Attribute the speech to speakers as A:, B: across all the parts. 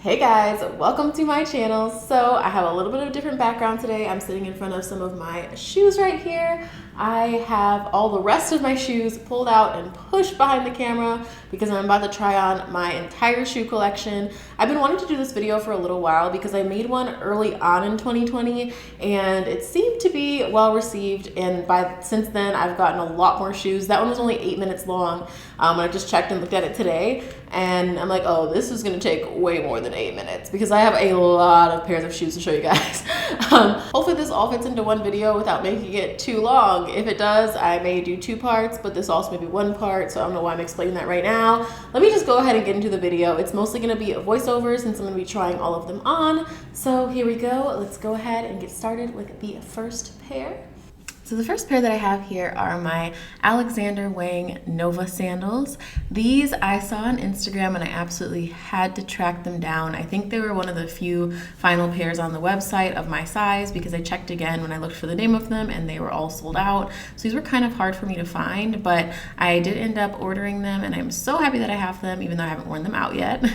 A: Hey guys, welcome to my channel. So I have a little bit of a different background today. I'm sitting in front of some of my shoes right here. I have all the rest of my shoes pulled out and pushed behind the camera because I'm about to try on my entire shoe collection. I've been wanting to do this video for a little while because I made one early on in 2020 and it seemed to be well received, and since then I've gotten a lot more shoes. That one was only 8 minutes long. I just checked and looked at it today and I'm like, oh, this is gonna take way more than 8 minutes because I have a lot of pairs of shoes to show you guys. Hopefully this all fits into one video without making it too long. If it does, I may do two parts, but this also may be one part, so I don't know why I'm explaining that right now. Let me just go ahead and get into the video. It's mostly gonna be a voiceover since I'm gonna be trying all of them on. So here we go. Let's go ahead and get started with the first pair. So the first pair that I have here are my Alexander Wang Nova sandals. These I saw on Instagram and I absolutely had to track them down. I think they were one of the few final pairs on the website of my size because I checked again when I looked for the name of them and they were all sold out. So these were kind of hard for me to find, but I did end up ordering them and I'm so happy that I have them even though I haven't worn them out yet.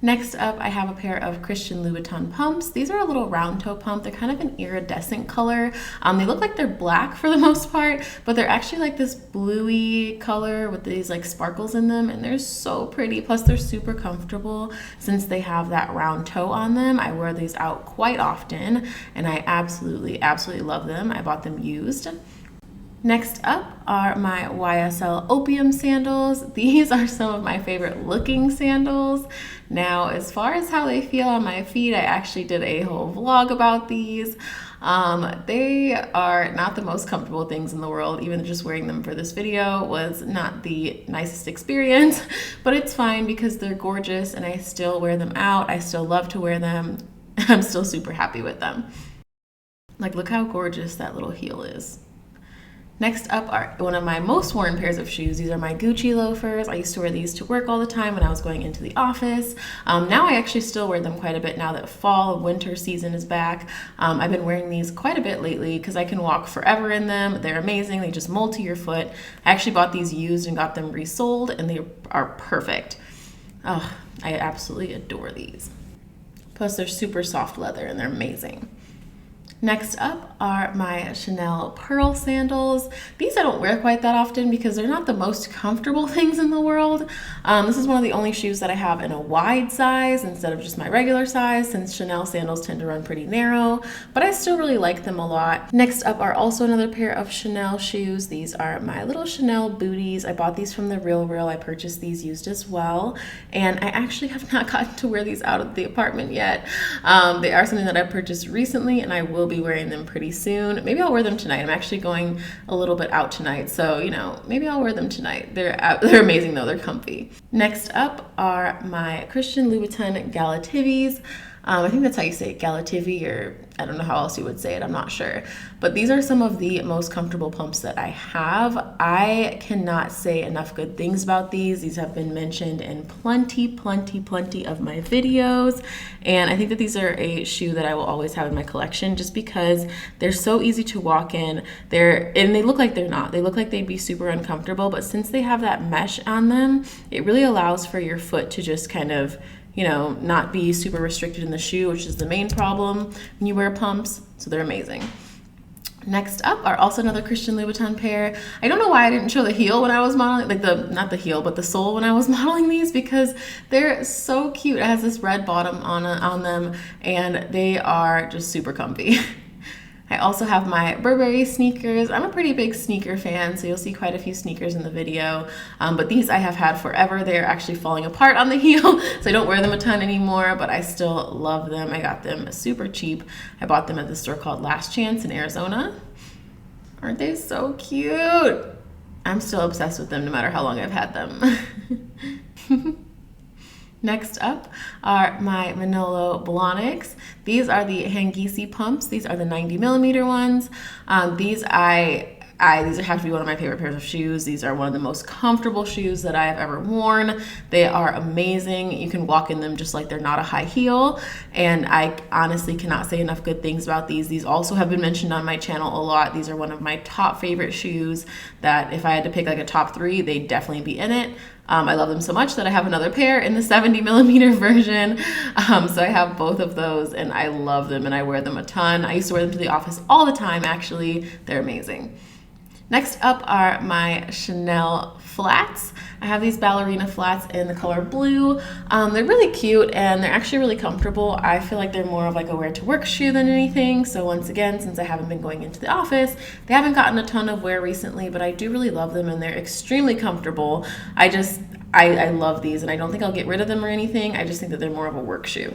A: Next up, I have a pair of Christian Louboutin pumps. These are a little round toe pump. They're kind of an iridescent color. They look like they're black for the most part, but they're actually like this bluey color with these like sparkles in them, and they're so pretty. Plus they're super comfortable since they have that round toe on them. I wear these out quite often and I absolutely love them. I bought them used. Next up are my YSL Opyum Sandals. These are some of my favorite looking sandals. Now, as far as how they feel on my feet, I actually did a whole vlog about these. They are not the most comfortable things in the world. Even just wearing them for this video was not the nicest experience, but it's fine because they're gorgeous and I still wear them out. I still love to wear them. I'm still super happy with them. Like, look how gorgeous that little heel is. Next up are one of my most worn pairs of shoes. These are my Gucci loafers. I used to wear these to work all the time when I was going into the office. Now I actually still wear them quite a bit now that fall and winter season is back. I've been wearing these quite a bit lately because I can walk forever in them. They're amazing. They just mold to your foot. I actually bought these used and got them resold and they are perfect. Oh, I absolutely adore these. Plus they're super soft leather and they're amazing. Next up are my Chanel Pearl Sandals. These I don't wear quite that often because they're not the most comfortable things in the world. This is one of the only shoes that I have in a wide size instead of just my regular size, since Chanel sandals tend to run pretty narrow, but I still really like them a lot. Next up are also another pair of Chanel shoes. These are my little Chanel booties. I bought these from the Real. I purchased these used as well, and I actually have not gotten to wear these out of the apartment yet. They are something that I purchased recently and I will be wearing them pretty soon. Maybe I'll wear them tonight. I'm actually going a little bit out tonight, so you know, maybe I'll wear them tonight. They're amazing though. They're comfy. Next up are my Christian Louboutin Galativis. I think that's how you say it, Galativi, or I don't know how else you would say it, I'm not sure. But these are some of the most comfortable pumps that I have. I cannot say enough good things about these. These have been mentioned in plenty of my videos. And I think that these are a shoe that I will always have in my collection just because they're so easy to walk in. And they look like they're not. They look like they'd be super uncomfortable, but since they have that mesh on them, it really allows for your foot to just kind of, you know, not be super restricted in the shoe, which is the main problem when you wear pumps. So they're amazing. Next up are also another Christian Louboutin pair. I don't know why I didn't show the heel when I was modeling, like not the heel, but the sole when I was modeling these, because they're so cute. It has this red bottom on them and they are just super comfy. I also have my Burberry sneakers. I'm a pretty big sneaker fan, so you'll see quite a few sneakers in the video. But these I have had forever. They're actually falling apart on the heel, so I don't wear them a ton anymore, but I still love them. I got them super cheap. I bought them at the store called Last Chance in Arizona. Aren't they so cute? I'm still obsessed with them no matter how long I've had them. Next up are my Manolo Blahniks. These are the Hangisi pumps. These are the 90mm ones. These have to be one of my favorite pairs of shoes. These are one of the most comfortable shoes that I have ever worn. They are amazing. You can walk in them just like they're not a high heel. And I honestly cannot say enough good things about these. These also have been mentioned on my channel a lot. These are one of my top favorite shoes that if I had to pick like a top 3, they'd definitely be in it. I love them so much that I have another pair in the 70 millimeter version. So I have both of those and I love them and I wear them a ton. I used to wear them to the office all the time, actually. They're amazing. Next up are my Chanel flats. I have these ballerina flats in the color blue. They're really cute and they're actually really comfortable. I feel like they're more of like a wear to work shoe than anything. So once again, since I haven't been going into the office, they haven't gotten a ton of wear recently, but I do really love them and they're extremely comfortable. I love these and I don't think I'll get rid of them or anything. I just think that they're more of a work shoe.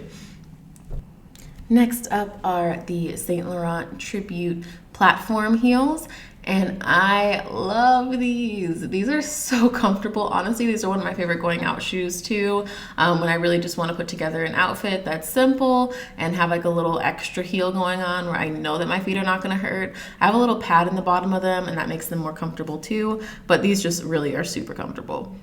A: Next up are the Saint Laurent Tribute platform heels. And I love these. These are so comfortable. Honestly, these are one of my favorite going out shoes too. When I really just want to put together an outfit that's simple and have like a little extra heel going on where I know that my feet are not going to hurt. I have a little pad in the bottom of them and that makes them more comfortable too. But these just really are super comfortable.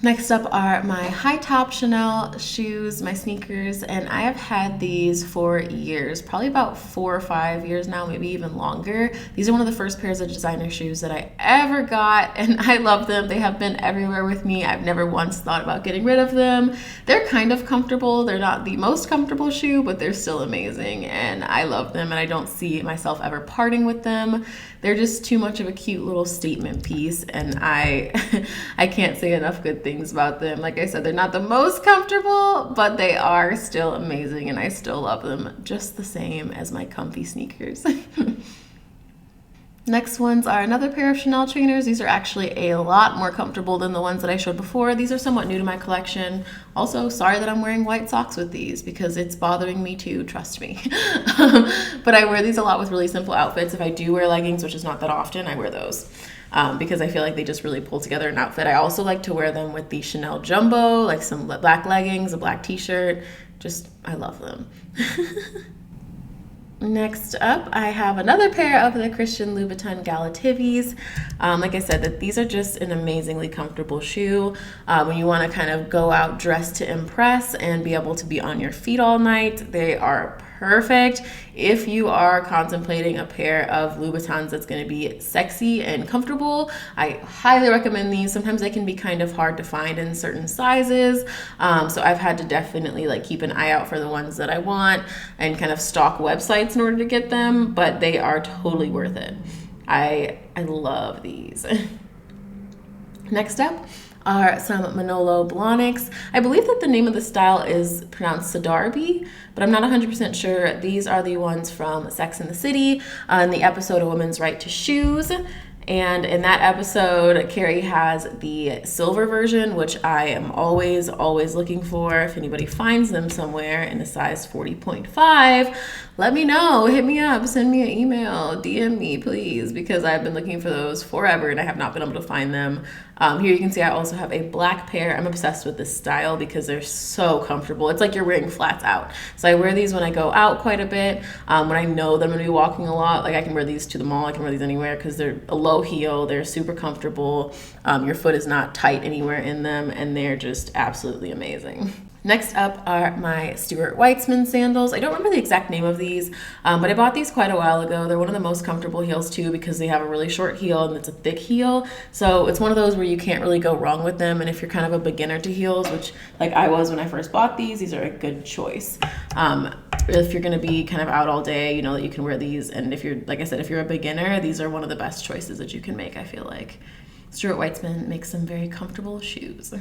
A: Next up are my high top Chanel shoes, my sneakers, and I have had these for years, probably about 4 or 5 years now, maybe even longer. These are one of the first pairs of designer shoes that I ever got, and I love them. They have been everywhere with me. I've never once thought about getting rid of them. They're kind of comfortable. They're not the most comfortable shoe, but they're still amazing, and I love them, and I don't see myself ever parting with them. They're just too much of a cute little statement piece, and I can't say enough good things about them. Like I said, they're not the most comfortable, but they are still amazing, and I still love them just the same as my comfy sneakers. Next ones are another pair of Chanel trainers. These are actually a lot more comfortable than the ones that I showed before. These are somewhat new to my collection. Also, sorry that I'm wearing white socks with these because it's bothering me too, trust me. But I wear these a lot with really simple outfits. If I do wear leggings, which is not that often, I wear those. Because I feel like they just really pull together an outfit. I also like to wear them with the Chanel Jumbo, like some black leggings, a black t-shirt. I love them. Next up, I have another pair of the Christian Louboutin Galativis. Like I said, that these are just an amazingly comfortable shoe. When you want to kind of go out dressed to impress and be able to be on your feet all night, they are perfect. If you are contemplating a pair of Louboutins that's going to be sexy and comfortable, I highly recommend these. Sometimes they can be kind of hard to find in certain sizes. So I've had to definitely like keep an eye out for the ones that I want and kind of stalk websites in order to get them, but they are totally worth it. I love these. Next up are some Manolo Blahniks. I believe that the name of the style is pronounced Sedaraby, but I'm not 100% sure. These are the ones from Sex and the City in the episode A Woman's Right to Shoes. And in that episode, Carrie has the silver version, which I am always looking for. If anybody finds them somewhere in a size 40.5, let me know. Hit me up, send me an email, DM me, please, because I've been looking for those forever and I have not been able to find them. Here you can see I also have a black pair. I'm obsessed with this style because they're so comfortable. It's like you're wearing flats out. So I wear these when I go out quite a bit. When I know that I'm going to be walking a lot, like I can wear these to the mall, I can wear these anywhere because they're a low heel, they're super comfortable. Your foot is not tight anywhere in them, and they're just absolutely amazing. Next up are my Stuart Weitzman sandals. I don't remember the exact name of these, but I bought these quite a while ago. They're one of the most comfortable heels too because they have a really short heel and it's a thick heel. So it's one of those where you can't really go wrong with them. And if you're kind of a beginner to heels, which like I was when I first bought these are a good choice. If you're going to be kind of out all day, you know that you can wear these. And if you're, like I said, if you're a beginner, these are one of the best choices that you can make, I feel like. Stuart Weitzman makes some very comfortable shoes.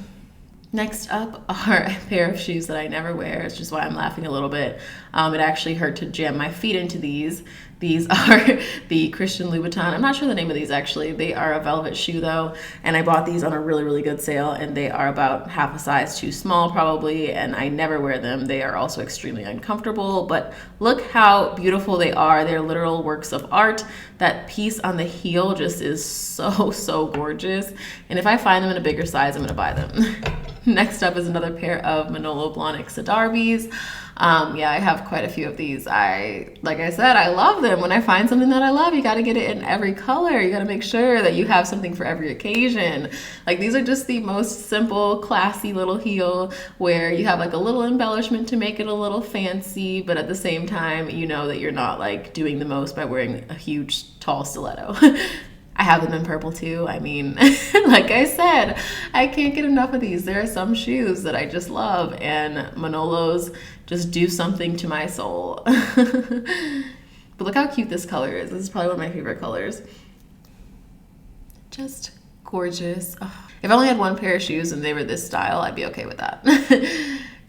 A: Next up are a pair of shoes that I never wear. It's just why I'm laughing a little bit. It actually hurt to jam my feet into these. These are the Christian Louboutin. I'm not sure the name of these actually. They are a velvet shoe though, and I bought these on a really good sale, and they are about half a size too small probably, and I never wear them. They are also extremely uncomfortable, but look how beautiful they are. They're literal works of art. That piece on the heel just is so gorgeous, and if I find them in a bigger size, I'm gonna buy them. Next up is another pair of Manolo Blahnik Sedarabys. Yeah, I have quite a few of these. Like I said, I love them. When I find something that I love, you got to get it in every color. You got to make sure that you have something for every occasion. Like these are just the most simple, classy little heel where you have like a little embellishment to make it a little fancy, but at the same time, you know that you're not like doing the most by wearing a huge, tall stiletto. I have them in purple too. I mean, like I said, I can't get enough of these. There are some shoes that I just love, and Manolos just do something to my soul. But look how cute this color is. This is probably one of my favorite colors. Just gorgeous. Oh, if I only had one pair of shoes and they were this style, I'd be okay with that.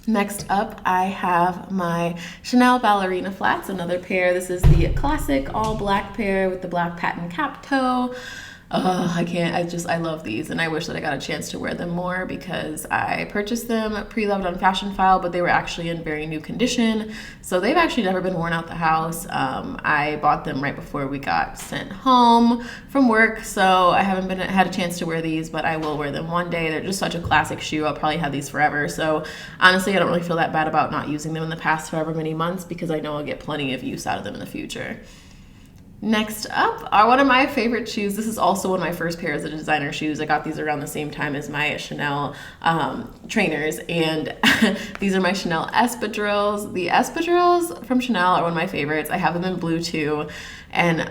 A: Next up, I have my Chanel Ballerina flats, another pair. This is the classic all black pair with the black patent cap toe. I love these, and I wish that I got a chance to wear them more because I purchased them pre-loved on Fashion File, but they were actually in very new condition. So they've actually never been worn out the house. I bought them right before we got sent home from work, so I haven't had a chance to wear these, but I will wear them one day. They're just such a classic shoe. I'll probably have these forever. So honestly, I don't really feel that bad about not using them in the past however many months because I know I'll get plenty of use out of them in the future. Next up are one of my favorite shoes. This is also one of my first pairs of designer shoes. I got these around the same time as my Chanel trainers, and these are my Chanel espadrilles. The espadrilles from Chanel are one of my favorites. I have them in blue too, and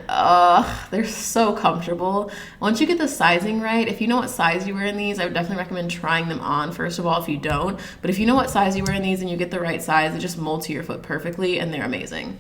A: they're so comfortable. Once you get the sizing right, if you know what size you wear in these, I would definitely recommend trying them on first of all if you don't. But if you know what size you wear in these and you get the right size, they just mold to your foot perfectly, and they're amazing.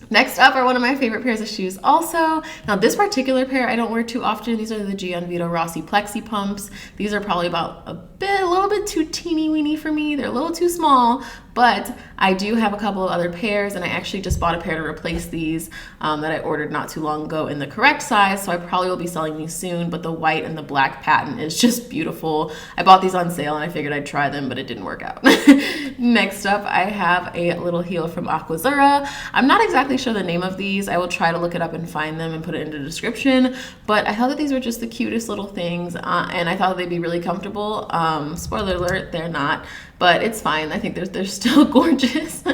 A: Next up are one of my favorite pairs of shoes also. Now this particular pair I don't wear too often. These are the Gianvito Rossi Plexi Pumps. These are probably about a little bit too teeny weeny for me. They're a little too small, but I do have a couple of other pairs, and I actually just bought a pair to replace these that I ordered not too long ago in the correct size, so I probably will be selling these soon, but the white and the black patent is just beautiful. I bought these on sale and I figured I'd try them, but it didn't work out. Next up, I have a little heel from Aquazzura. I'm not exactly sure the name of these. I will try to look it up and find them and put it in the description, but I thought that these were just the cutest little things, and I thought they'd be really comfortable. Spoiler alert, they're not, but it's fine. I think they're still gorgeous.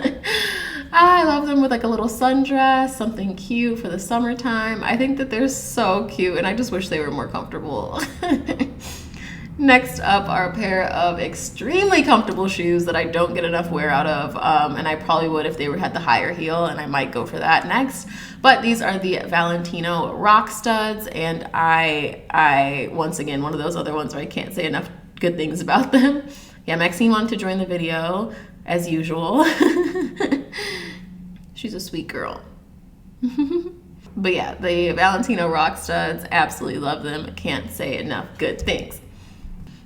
A: I love them with like a little sundress, something cute for the summertime. I think that they're so cute, and I just wish they were more comfortable. Next up are a pair of extremely comfortable shoes that I don't get enough wear out of, and I probably would if they had the higher heel, and I might go for that next. But these are the Valentino Rock Studs, and I once again, one of those other ones where I can't say enough good things about them. Yeah, Maxine wanted to join the video, as usual. She's a sweet girl. But yeah, the Valentino Rock Studs, absolutely love them. Can't say enough good things.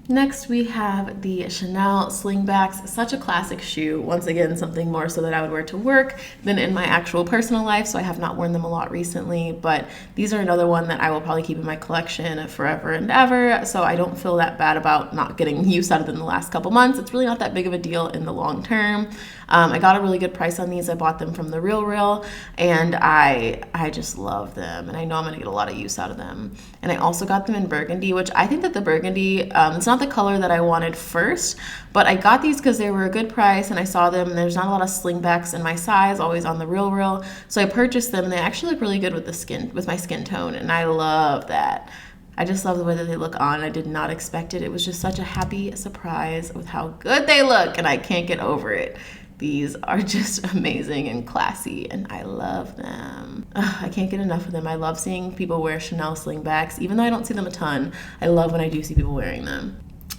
A: Next, we have the Chanel Slingbacks, such a classic shoe. Once again, something more so that I would wear to work than in my actual personal life, so I have not worn them a lot recently, but these are another one that I will probably keep in my collection forever and ever, so I don't feel that bad about not getting use out of them the last couple months. It's really not that big of a deal in the long term. I got a really good price on these. I bought them from the Real, and I just love them, and I know I'm gonna get a lot of use out of them. And I also got them in burgundy, which I think that the burgundy, it's not the color that I wanted first, but I got these because they were a good price, and I saw them, and there's not a lot of slingbacks in my size, always on the Real, so I purchased them, and they actually look really good with the skin, with my skin tone, and I love that. I just love the way that they look on. I did not expect it. It was just such a happy surprise with how good they look, and I can't get over it. These are just amazing and classy, and I love them. I can't get enough of them. I love seeing people wear Chanel slingbacks, even though I don't see them a ton. I love when I do see people wearing them.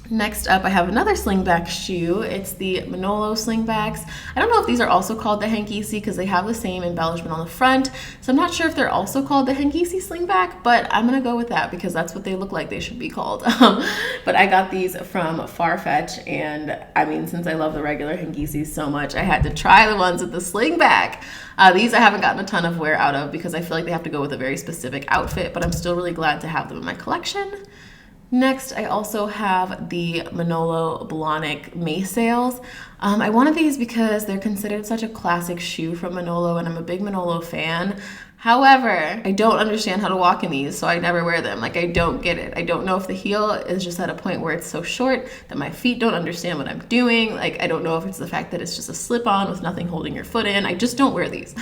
A: Next up, I have another slingback shoe. It's the Manolo slingbacks. I don't know if these are also called the Hangisi because they have the same embellishment on the front. So I'm not sure if they're also called the Hangisi slingback, but I'm gonna go with that because that's what they look like they should be called. But I got these from Farfetch, and I mean, since I love the regular Hangisis so much, I had to try the ones with the slingback. These I haven't gotten a ton of wear out of because I feel like they have to go with a very specific outfit, but I'm still really glad to have them in my collection. Next, I also have the Manolo Blahnik Maysails. I wanted these because they're considered such a classic shoe from Manolo, and I'm a big Manolo fan. However, I don't understand how to walk in these, so I never wear them. Like, I don't get it. I don't know if the heel is just at a point where it's so short that my feet don't understand what I'm doing. Like, I don't know if it's the fact that it's just a slip-on with nothing holding your foot in. I just don't wear these.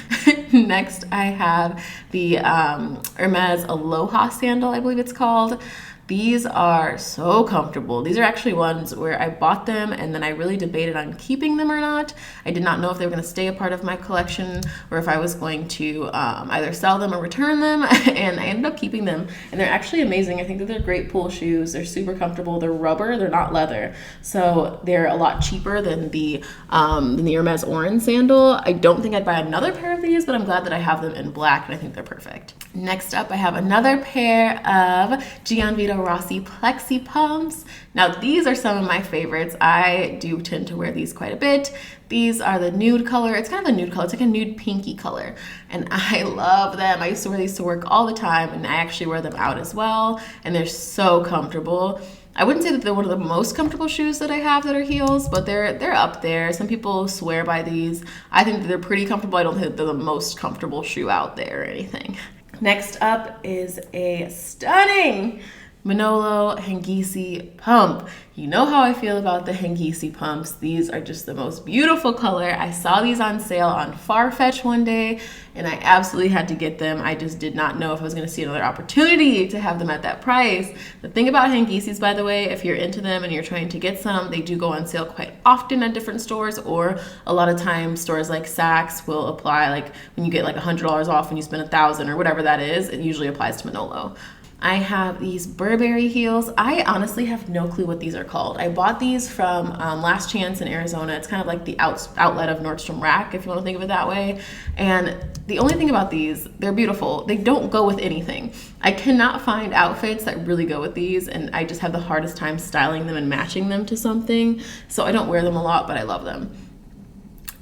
A: Next, I have the Hermes Aloha sandal, I believe it's called. These are so comfortable. These are actually ones where I bought them and then I really debated on keeping them or not. I did not know if they were going to stay a part of my collection or if I was going to either sell them or return them, and I ended up keeping them, and they're actually amazing. I think that they're great pool shoes. They're super comfortable. They're rubber. They're not leather, so they're a lot cheaper than the Hermes Orange sandal. I don't think I'd buy another pair of these, but I'm glad that I have them in black, and I think they're perfect. Next up, I have another pair of Gianvito Rossi Plexi Pumps. Now, these are some of my favorites. I do tend to wear these quite a bit. These are the nude color. It's kind of a nude color. It's like a nude pinky color, and I love them. I used to wear these to work all the time, and I actually wear them out as well, and they're so comfortable. I wouldn't say that they're one of the most comfortable shoes that I have that are heels, but they're up there. Some people swear by these. I think that they're pretty comfortable. I don't think they're the most comfortable shoe out there or anything. Next up is a stunning Manolo Hangisi pump. You know how I feel about the Hangisi pumps. These are just the most beautiful color. I saw these on sale on Farfetch one day, and I absolutely had to get them. I just did not know if I was going to see another opportunity to have them at that price. The thing about Hangisis, by the way, if you're into them and you're trying to get some, they do go on sale quite often at different stores, or a lot of times stores like Saks will apply, like when you get like $100 off and you spend $1,000 or whatever that is, it usually applies to Manolo. I have these Burberry heels. I honestly have no clue what these are called. I bought these from Last Chance in Arizona. It's kind of like the outlet of Nordstrom Rack, if you want to think of it that way. And the only thing about these, they're beautiful. They don't go with anything. I cannot find outfits that really go with these, and I just have the hardest time styling them and matching them to something. So I don't wear them a lot, but I love them.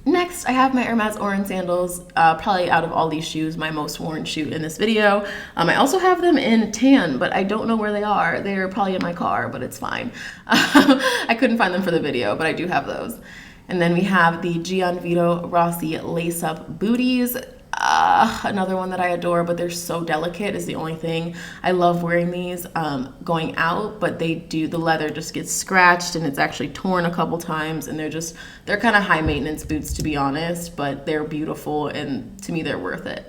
A: Next, I have my Hermes Orange sandals, probably out of all these shoes, my most worn shoe in this video. I also have them in tan, but I don't know where they are. They're probably in my car, but it's fine. I couldn't find them for the video, but I do have those. And then we have the Gianvito Rossi lace-up booties. Another one that I adore, but they're so delicate is the only thing. I love wearing these going out, but the leather just gets scratched and it's actually torn a couple times, and they're kind of high maintenance boots, to be honest, but they're beautiful, and to me they're worth it.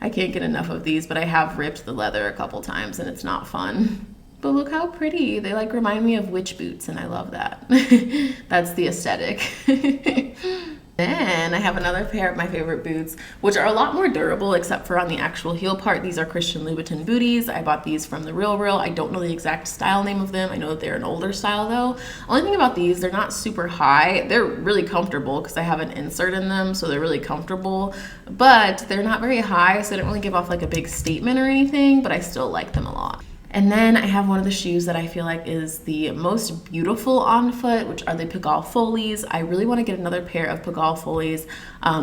A: I can't get enough of these, but I have ripped the leather a couple times and it's not fun. But look how pretty. They like remind me of witch boots, and I love that. That's the aesthetic. Then I have another pair of my favorite boots, which are a lot more durable except for on the actual heel part. These are Christian Louboutin booties. I bought these from The Real Real. I don't know the exact style name of them. I know that they're an older style though. Only thing about these, they're not super high. They're really comfortable because I have an insert in them, so they're really comfortable, but they're not very high, so they don't really give off like a big statement or anything, but I still like them a lot. And then I have one of the shoes that I feel like is the most beautiful on foot, which are the Pigalle Folies. I really want to get another pair of Pigalle Folies.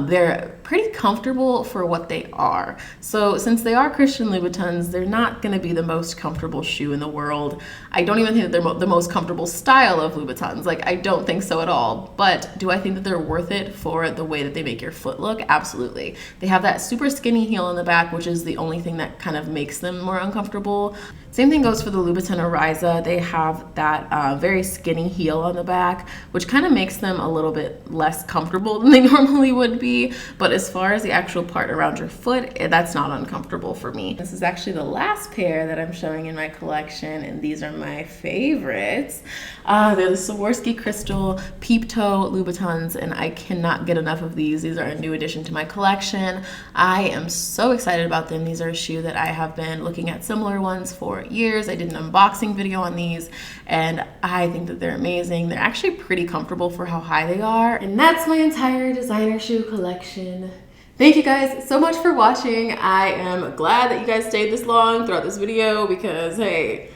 A: They're pretty comfortable for what they are. So since they are Christian Louboutins, they're not going to be the most comfortable shoe in the world. I don't even think that they're the most comfortable style of Louboutins. Like, I don't think so at all. But do I think that they're worth it for the way that they make your foot look? Absolutely. They have that super skinny heel in the back, which is the only thing that kind of makes them more uncomfortable. Same thing goes for the Louboutin Ariza. They have that very skinny heel on the back, which kind of makes them a little bit less comfortable than they normally would be. But as far as the actual part around your foot, that's not uncomfortable for me. This is actually the last pair that I'm showing in my collection, and these are my favorites. They're the Swarovski Crystal Peep Toe Louboutins, and I cannot get enough of these. These are a new addition to my collection. I am so excited about them. These are a shoe that I have been looking at similar ones for years. I did an unboxing video on these, and I think that they're amazing. They're actually pretty comfortable for how high they are. And that's my entire designer shoe collection. Thank you guys so much for watching. I am glad that you guys stayed this long throughout this video because, hey,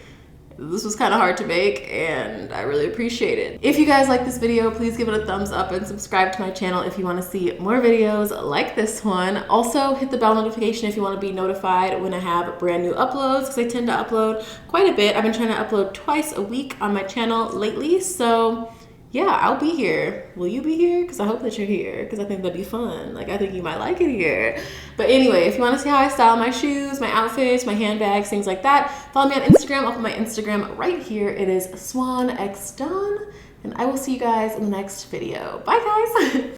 A: this was kind of hard to make and I really appreciate it. If you guys like this video, please give it a thumbs up and subscribe to my channel if you want to see more videos like this one. Also, hit the bell notification if you want to be notified when I have brand new uploads, because I tend to upload quite a bit. I've been trying to upload twice a week on my channel lately, so yeah, I'll be here. Will you be here? Because I hope that you're here, because I think that'd be fun. Like, I think you might like it here. But anyway, if you want to see how I style my shoes, my outfits, my handbags, things like that, follow me on Instagram. I'll put my Instagram right here. It is SwanXDone, and I will see you guys in the next video. Bye, guys.